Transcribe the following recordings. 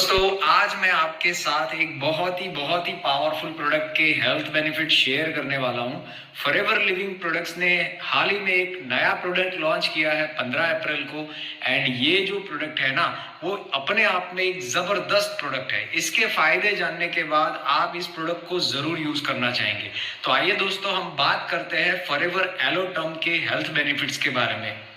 दोस्तों आज मैं आपके साथ एक बहुत ही पावरफुल प्रोडक्ट के हेल्थ बेनिफिट शेयर करने वाला हूं। फॉरएवर लिविंग प्रोडक्ट्स ने हाल ही में एक नया प्रोडक्ट लॉन्च किया है 15 अप्रैल को। एंड ये जो प्रोडक्ट है ना, वो अपने आप में एक जबरदस्त प्रोडक्ट है। इसके फायदे जानने के बाद आप इस प्रोडक्ट को जरूर यूज करना चाहेंगे। तो आइए दोस्तों, हम बात करते हैं फॉरएवर एलोटर्म के हेल्थ बेनिफिट्स के बारे में।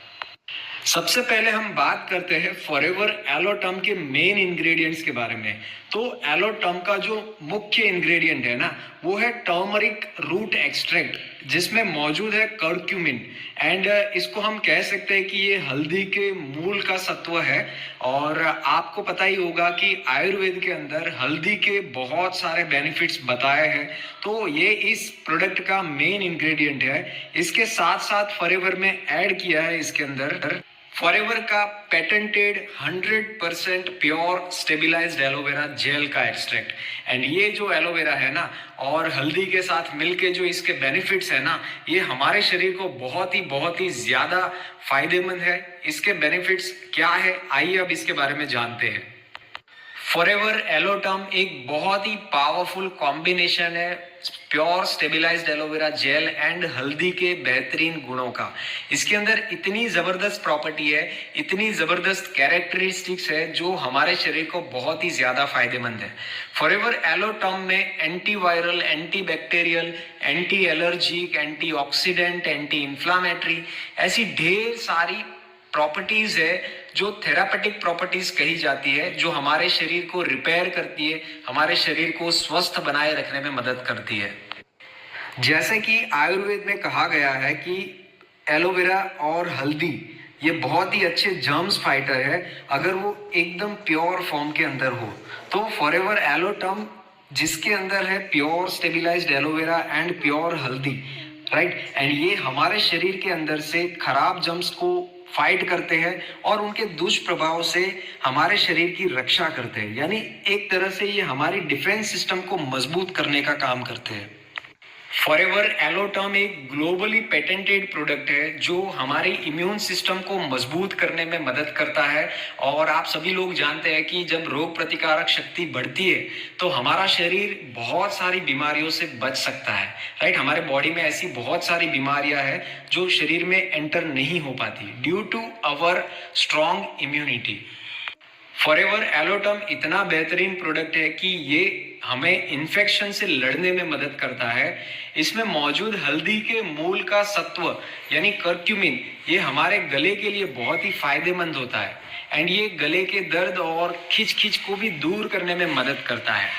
सबसे पहले हम बात करते हैं फॉरएवर एलोटर्म के मेन इंग्रेडिएंट्स के बारे में। तो एलोटर्म का जो मुख्य इंग्रेडिएंट है ना, वो है टर्मरिक रूट एक्सट्रैक्ट, जिसमें मौजूद है कर्क्यूमिन। एंड इसको हम कह सकते हैं कि ये हल्दी के मूल का सत्व है। और आपको पता ही होगा कि आयुर्वेद के अंदर हल्दी के बहुत सारे बेनिफिट्स बताए हैं, तो ये इस प्रोडक्ट का मेन इंग्रेडिएंट है। इसके साथ साथ फॉरएवर में ऐड किया है इसके अंदर फॉरएवर का patented 100% pure stabilised aloe vera gel का एक्सट्रैक्ट। एंड ये जो एलोवेरा है ना, और हल्दी के साथ मिलके जो इसके बेनिफिट्स है ना, ये हमारे शरीर को बहुत ही ज्यादा फायदेमंद है। इसके बेनिफिट्स क्या है, आइए अब इसके बारे में जानते हैं। फॉरएवर एलोटर्म एक बहुत ही पावरफुल कॉम्बिनेशन है pure stabilised aloe vera gel and हल्दी के बेहतरीन गुणों का। इसके अंदर इतनी जबरदस्त प्रॉपर्टी है, इतनी जबरदस्त कैरेक्टरिस्टिक्स है, जो हमारे शरीर को बहुत ही ज्यादा फायदेमंद है। फॉरएवर एलोटर्म में antiviral, antibacterial, anti allergic, antioxidant, anti inflammatory ऐसी ढेर सारी प्रॉपर्टीज है जो थेरापेटिक प्रॉपर्टीज कही जाती है, जो हमारे शरीर को रिपेयर करती है, हमारे शरीर को स्वस्थ बनाए रखने में मदद करती है। जैसे कि आयुर्वेद में कहा गया है कि एलोवेरा और हल्दी ये बहुत ही अच्छे जर्म्स फाइटर है, अगर वो एकदम प्योर फॉर्म के अंदर हो। तो फॉरएवर एलोटर्म जिसके अंदर है pure stabilised aloe vera and pure हल्दी, राइट, एंड ये हमारे शरीर के अंदर से खराब जर्म्स को फाइट करते हैं और उनके दुष्प्रभाव से हमारे शरीर की रक्षा करते हैं। यानी एक तरह से ये हमारी डिफेंस सिस्टम को मजबूत करने का काम करते हैं। फॉरएवर एलोटर्म एक ग्लोबली पेटेंटेड प्रोडक्ट है जो हमारे इम्यून सिस्टम को मजबूत करने में मदद करता है। और आप सभी लोग जानते हैं कि जब रोग प्रतिकारक शक्ति बढ़ती है तो हमारा शरीर बहुत सारी बीमारियों से बच सकता है, राइट। हमारे बॉडी में ऐसी बहुत सारी बीमारियां हैं जो शरीर में एंटर नहीं हो पाती due to our strong immunity. Forever एलोटर्म इतना बेहतरीन प्रोडक्ट है कि ये हमें इन्फेक्शन से लड़ने में मदद करता है। इसमें मौजूद हल्दी के मूल का सत्व यानी कर्क्यूमिन, ये हमारे गले के लिए बहुत ही फायदेमंद होता है। एंड ये गले के दर्द और खिंच को भी दूर करने में मदद करता है।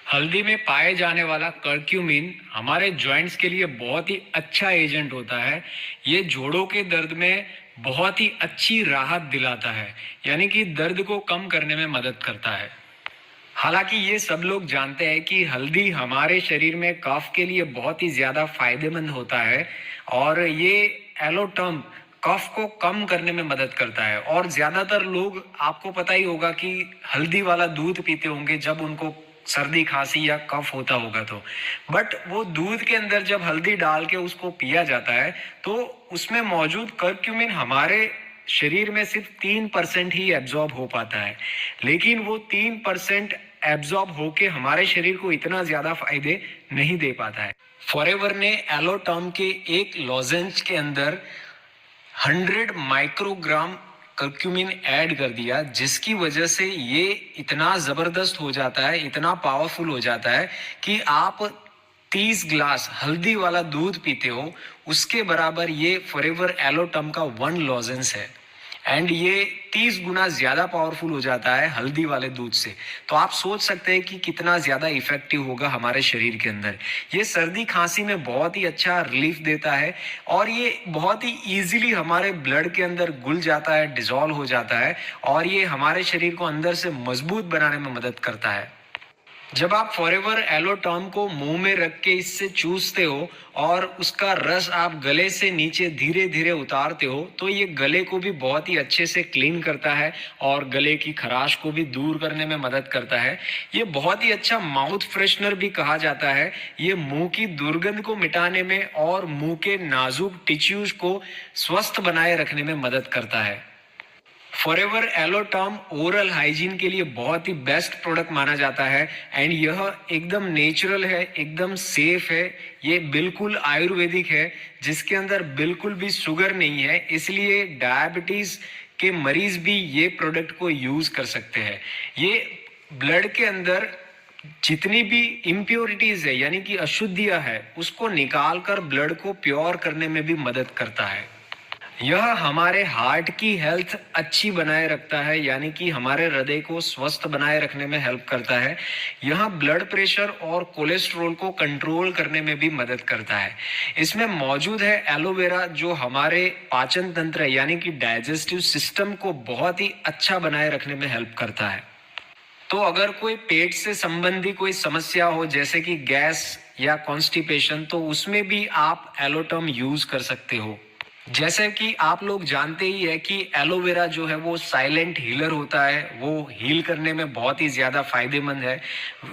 हल्दी में पाए जाने वाला कर्क्यूमिन हमारे जॉइंट्स के लिए बहुत ही अच्छा एजेंट होता है। ये जोड़ों के दर्द में बहुत ही अच्छी राहत दिलाता है, यानी कि दर्द को कम करने में मदद करता है। हालांकि ये सब लोग जानते हैं कि हल्दी हमारे शरीर में कफ के लिए बहुत ही ज्यादा फायदेमंद होता है, और ये एलोटर्म कफ को कम करने में मदद करता है। और ज्यादातर लोग, आपको पता ही होगा कि हल्दी वाला दूध पीते होंगे जब उनको सर्दी खांसी या कफ होता होगा तो। बट वो दूध के अंदर जब हल्दी डाल के उसको पिया जाता है तो उसमें मौजूद कर्क्यूमिन हमारे शरीर में सिर्फ 3% ही एब्जॉर्ब हो पाता है। लेकिन वो 3% एब्जॉर्ब होके हमारे शरीर को इतना ज्यादा फायदे नहीं दे पाता है। फॉरएवर ने एलोटर्म के एक लॉजेंज के अंदर 100 माइक्रोग्राम कर्क्यूमिन ऐड कर दिया, जिसकी वजह से ये इतना जबरदस्त हो जाता है, इतना पावरफुल हो जाता है कि आप 30 ग्लास हल्दी वाला दूध पीते हो उसके बराबर ये फॉरएवर एलोटर्म का 1 लॉजेंस है। एंड ये 30 गुना ज्यादा पावरफुल हो जाता है हल्दी वाले दूध से। तो आप सोच सकते हैं कि कितना ज्यादा इफेक्टिव होगा हमारे शरीर के अंदर। ये सर्दी खांसी में बहुत ही अच्छा रिलीफ देता है, और ये बहुत ही इजीली हमारे ब्लड के अंदर घुल जाता है, डिजॉल्व हो जाता है, और ये हमारे शरीर को अंदर से मजबूत बनाने में मदद करता है। जब आप फॉरएवर एलोटर्म को मुंह में रख के इससे चूसते हो और उसका रस आप गले से नीचे धीरे धीरे उतारते हो, तो ये गले को भी बहुत ही अच्छे से क्लीन करता है और गले की खराश को भी दूर करने में मदद करता है। ये बहुत ही अच्छा माउथ फ्रेशनर भी कहा जाता है। ये मुंह की दुर्गंध को मिटाने में और मुंह के नाजुक टिश्यूज को स्वस्थ बनाए रखने में मदद करता है। फॉरएवर एलोटर्म ओरल हाइजीन के लिए बहुत ही बेस्ट प्रोडक्ट माना जाता है एंड यह एकदम नेचुरल है, एकदम सेफ है, ये बिल्कुल आयुर्वेदिक है जिसके अंदर बिल्कुल भी शुगर नहीं है, इसलिए डायबिटीज के मरीज भी ये प्रोडक्ट को यूज कर सकते हैं। ये ब्लड के अंदर जितनी भी इम्प्योरिटीज है यानी कि अशुद्धियां है उसको निकाल कर ब्लड को प्योर करने में भी मदद करता है। यह हमारे हार्ट की हेल्थ अच्छी बनाए रखता है यानी कि हमारे हृदय को स्वस्थ बनाए रखने में हेल्प करता है। यह ब्लड प्रेशर और कोलेस्ट्रॉल को कंट्रोल करने में भी मदद करता है। इसमें मौजूद है एलोवेरा जो हमारे पाचन तंत्र यानी कि डाइजेस्टिव सिस्टम को बहुत ही अच्छा बनाए रखने में हेल्प करता है। तो अगर कोई पेट से संबंधी कोई समस्या हो जैसे कि गैस या कॉन्स्टिपेशन तो उसमें भी आप एलोटर्म यूज कर सकते हो। जैसे कि आप लोग जानते ही है कि एलोवेरा जो है वो साइलेंट हीलर होता है, वो हील करने में बहुत ही ज्यादा फायदेमंद है।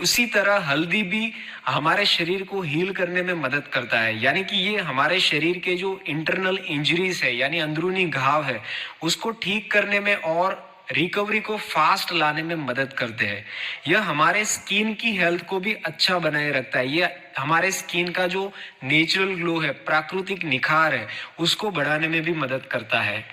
उसी तरह हल्दी भी हमारे शरीर को हील करने में मदद करता है यानी कि ये हमारे शरीर के जो इंटरनल इंजरीज है यानी अंदरूनी घाव है उसको ठीक करने में और रिकवरी को फास्ट लाने में मदद करते हैं। यह हमारे स्किन की हेल्थ को भी अच्छा बनाए रखता है। यह हमारे स्किन का जो नेचुरल ग्लो है, प्राकृतिक निखार है, उसको बढ़ाने में भी मदद करता है।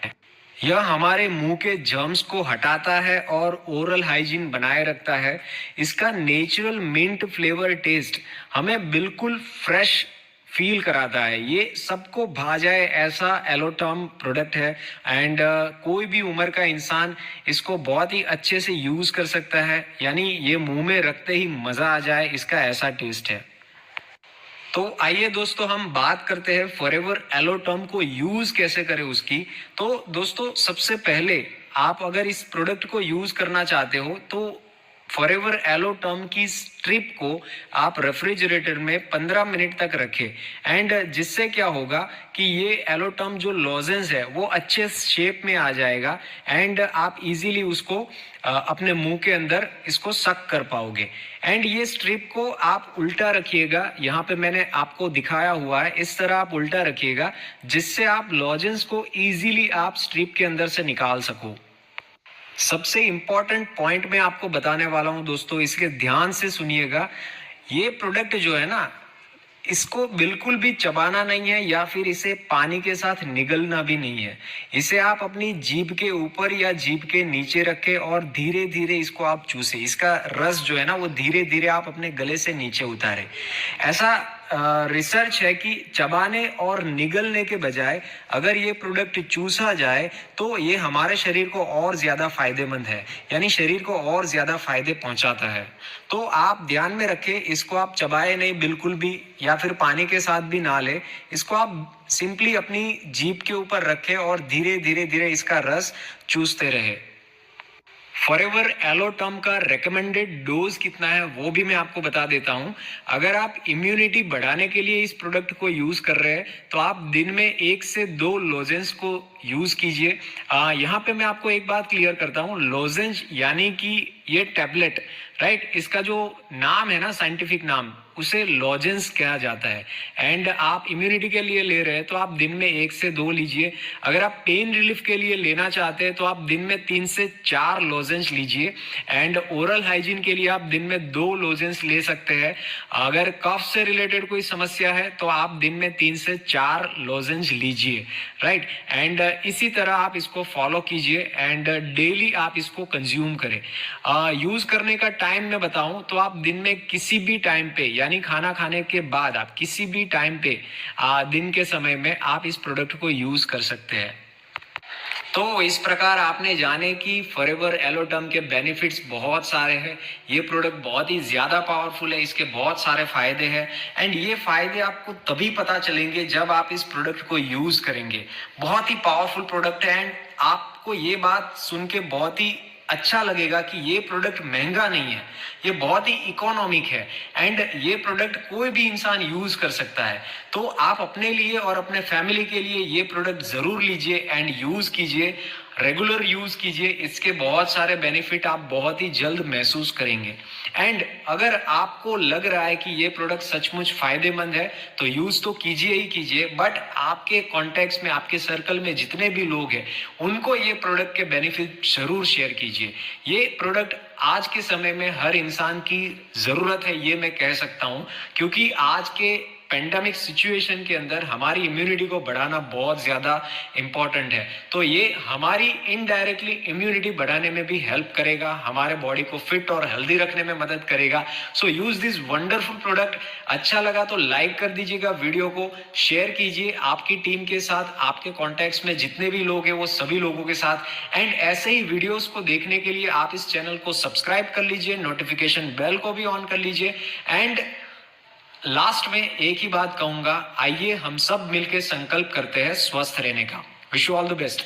यह हमारे मुंह के जर्म्स को हटाता है और ओरल हाइजीन बनाए रखता है। इसका नेचुरल मिंट फ्लेवर टेस्ट हमें बिल्कुल फ्रेश फील कराता है। ये सबको भा जाए ऐसा एलोटर्म प्रोडक्ट है एंड कोई भी उम्र का इंसान इसको बहुत ही अच्छे से यूज कर सकता है यानी ये मुंह में रखते ही मजा आ जाए, इसका ऐसा टेस्ट है। तो आइए दोस्तों हम बात करते हैं फॉरएवर एलोटर्म को यूज कैसे करें उसकी। तो दोस्तों सबसे पहले आप अगर इस प्रोडक्ट को यूज करना चाहते हो तो फॉरएवर एलोटर्म की स्ट्रिप को आप रेफ्रिजरेटर में 15 मिनट तक रखें एंड जिससे क्या होगा कि ये एलोटर्म जो लॉजेंस है वो अच्छे शेप में आ जाएगा एंड आप इजीली उसको अपने मुंह के अंदर इसको सक कर पाओगे। एंड ये स्ट्रिप को आप उल्टा रखिएगा, यहाँ पे मैंने आपको दिखाया हुआ है, इस तरह आप उल्टा रखिएगा जिससे आप लॉजेंस को इजीली आप स्ट्रिप के अंदर से निकाल सको। सबसे इंपॉर्टेंट पॉइंट मैं आपको बताने वाला हूं दोस्तों, इसके ध्यान से सुनिएगा। ये प्रोडक्ट जो है ना इसको बिल्कुल भी चबाना नहीं है या फिर इसे पानी के साथ निगलना भी नहीं है। इसे आप अपनी जीभ के ऊपर या जीभ के नीचे रखें और धीरे धीरे इसको आप चूसे। इसका रस जो है ना वो धीरे धीरे आप अपने गले से नीचे उतारे। ऐसा रिसर्च है कि चबाने और निगलने के बजाय अगर ये प्रोडक्ट चूसा जाए तो ये हमारे शरीर को और ज्यादा फायदेमंद है यानी शरीर को और ज्यादा फायदे पहुंचाता है। तो आप ध्यान में रखें, इसको आप चबाए नहीं बिल्कुल भी या फिर पानी के साथ भी ना ले, इसको आप सिंपली अपनी जीभ के ऊपर रखें और धीरे धीरे धीरे इसका रस चूसते रहे। फॉरएवर एलोटर्म का रेकमेंडेड डोज कितना है वो भी मैं आपको बता देता हूं। अगर आप इम्यूनिटी बढ़ाने के लिए इस प्रोडक्ट को यूज कर रहे हैं तो आप दिन में 1 से 2 लोजेंस को यूज कीजिए। यहाँ पे मैं आपको एक बात क्लियर करता हूँ, लोजेंस यानी कि ये टैबलेट, राइट, इसका जो नाम है ना साइंटिफिक नाम उसे लॉजेंस कहा जाता है एंड आप इम्यूनिटी के लिए ले रहे हैं तो आप दिन में 1 से 2 लीजिए। अगर आप पेन रिलीफ के लिए लेना चाहते हैं तो आप दिन में 3 से 4 लॉजेंस लीजिए एंड ओरल हाइजीन के लिए आप दिन में 2 लॉजेंस ले सकते हैं। अगर कफ से रिलेटेड कोई समस्या है तो आप दिन में 3 से 4 लॉजेंस लीजिए, राइट। एंड इसी तरह आप इसको फॉलो कीजिए एंड डेली आप इसको कंज्यूम करें। यूज करने का टाइम मैं बताऊं तो आप दिन में किसी भी टाइम पे यानी खाना खाने के बाद आप किसी भी टाइम पे दिन के समय में आप इस प्रोडक्ट को यूज कर सकते हैं। तो इस प्रकार आपने जाने कि फॉरएवर एलोटर्म के बेनिफिट्स बहुत सारे हैं। ये प्रोडक्ट बहुत ही ज्यादा पावरफुल है, इसके बहुत सारे फायदे हैं एंड ये फायदे आपको तभी पता चलेंगे जब आप इस प्रोडक्ट को यूज करेंगे। बहुत ही पावरफुल प्रोडक्ट है एंड आपको ये बात सुन के बहुत ही अच्छा लगेगा कि ये प्रोडक्ट महंगा नहीं है, ये बहुत ही इकोनॉमिक है एंड ये प्रोडक्ट कोई भी इंसान यूज कर सकता है। तो आप अपने लिए और अपने फैमिली के लिए ये प्रोडक्ट जरूर लीजिए एंड यूज कीजिए। रेगुलर यूज कीजिए, इसके बहुत सारे बेनिफिट आप बहुत ही जल्द महसूस करेंगे। एंड अगर आपको लग रहा है कि ये प्रोडक्ट सचमुच फायदेमंद है तो यूज तो कीजिए ही कीजिए, बट आपके कॉन्टेक्ट्स में, आपके सर्कल में जितने भी लोग हैं उनको ये प्रोडक्ट के बेनिफिट जरूर शेयर कीजिए। ये प्रोडक्ट आज के समय में हर इंसान की जरूरत है, ये मैं कह सकता हूं, क्योंकि आज के पेंडेमिक सिचुएशन के अंदर हमारी इम्यूनिटी को बढ़ाना बहुत ज्यादा इंपॉर्टेंट है। तो ये हमारी इनडायरेक्टली इम्यूनिटी बढ़ाने में भी हेल्प करेगा, हमारे बॉडी को फिट और हेल्दी रखने में मदद करेगा। सो यूज दिस वंडरफुल प्रोडक्ट। अच्छा लगा तो लाइक कर दीजिएगा, वीडियो को शेयर कीजिए आपकी टीम के साथ, आपके कॉन्टेक्ट्स में जितने भी लोग हैं वो सभी लोगों के साथ। एंड ऐसे ही वीडियोस को देखने के लिए आप इस चैनल को सब्सक्राइब कर लीजिए, नोटिफिकेशन बेल को भी ऑन कर लीजिए। एंड लास्ट में एक ही बात कहूंगा, आइए हम सब मिलकर संकल्प करते हैं स्वस्थ रहने का। Wish you all the best.